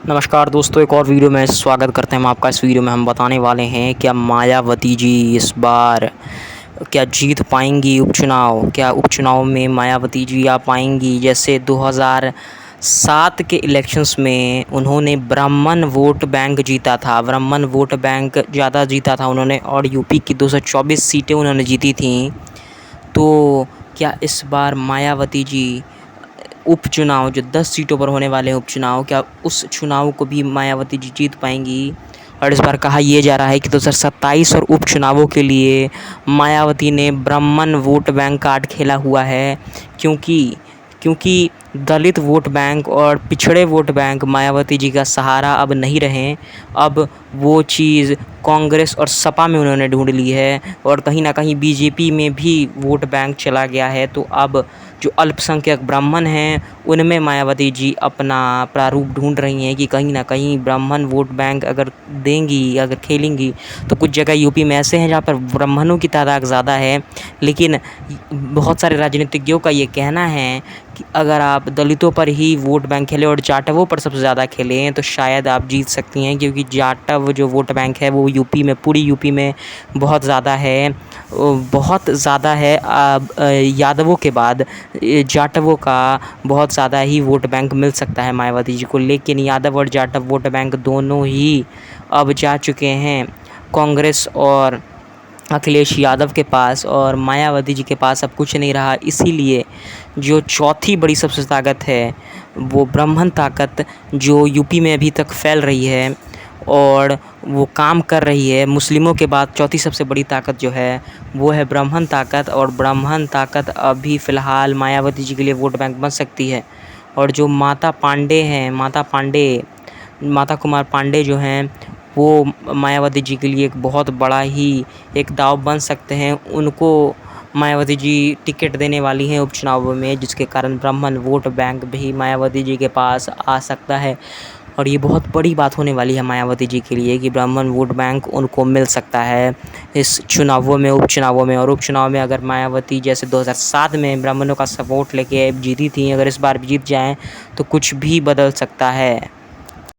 नमस्कार दोस्तों, एक और वीडियो में स्वागत करते हैं हम आपका। इस वीडियो में हम बताने वाले हैं क्या मायावती जी इस बार क्या जीत पाएंगी उपचुनाव। क्या उपचुनाव में मायावती जी आ पाएंगी। जैसे 2007 के इलेक्शंस में उन्होंने ब्राह्मण वोट बैंक जीता था, ब्राह्मण वोट बैंक ज़्यादा जीता था उन्होंने, और यूपी की 224 सीटें उन्होंने जीती थीं। तो क्या इस बार मायावती जी उपचुनाव जो 10 सीटों पर होने वाले हैं उपचुनाव, क्या उस चुनाव को भी मायावती जी जीत पाएंगी। और इस बार कहा यह जा रहा है कि 2027 और उपचुनावों के लिए मायावती ने ब्राह्मण वोट बैंक कार्ड खेला हुआ है, क्योंकि दलित वोट बैंक और पिछड़े वोट बैंक मायावती जी का सहारा अब नहीं रहे। अब वो चीज़ कांग्रेस और सपा में उन्होंने ढूंढ ली है, और कहीं ना कहीं बीजेपी में भी वोट बैंक चला गया है। तो अब जो अल्पसंख्यक ब्राह्मण हैं उनमें मायावती जी अपना प्रारूप ढूंढ रही हैं कि कहीं ना कहीं ब्राह्मण वोट बैंक अगर देंगी, अगर खेलेंगी, तो कुछ जगह यूपी में ऐसे हैं जहाँ पर ब्राह्मणों की तादाद ज़्यादा है। लेकिन बहुत सारे राजनीतिज्ञों का ये कहना है कि अगर आप दलितों पर ही वोट बैंक खेलें और जाटवों पर सबसे ज़्यादा खेलें तो शायद आप जीत सकती हैं, क्योंकि जाटव जो वोट बैंक है वो यूपी में, पूरी यूपी में बहुत ज़्यादा है, बहुत ज़्यादा है। यादवों के बाद जाटवों का बहुत ज़्यादा ही वोट बैंक मिल सकता है मायावती जी को। लेकिन यादव और जाटव वोट बैंक दोनों ही अब जा चुके हैं कांग्रेस और अखिलेश यादव के पास, और मायावती जी के पास अब कुछ नहीं रहा। इसीलिए जो चौथी बड़ी सबसे ताकत है वो ब्राह्मण ताकत, जो यूपी में अभी तक फैल रही है और वो काम कर रही है। मुस्लिमों के बाद चौथी सबसे बड़ी ताकत जो है वो है ब्राह्मण ताकत, और ब्राह्मण ताकत अभी फ़िलहाल मायावती जी के लिए वोट बैंक बन सकती है। और जो माता पांडे हैं, माता कुमार पांडे जो हैं, वो मायावती जी के लिए एक बहुत बड़ा ही एक दाव बन सकते हैं। उनको मायावती जी टिकट देने वाली हैं उपचुनावों में, जिसके कारण ब्राह्मण वोट बैंक भी मायावती जी के पास आ सकता है। और ये बहुत बड़ी बात होने वाली है मायावती जी के लिए कि ब्राह्मण वोट बैंक उनको मिल सकता है इस चुनावों में, उपचुनावों में। और उपचुनाव में अगर मायावती जैसे 2007 में ब्राह्मणों का सपोर्ट लेके जीती थी, अगर इस बार भी जीत जाएँ तो कुछ भी बदल सकता है।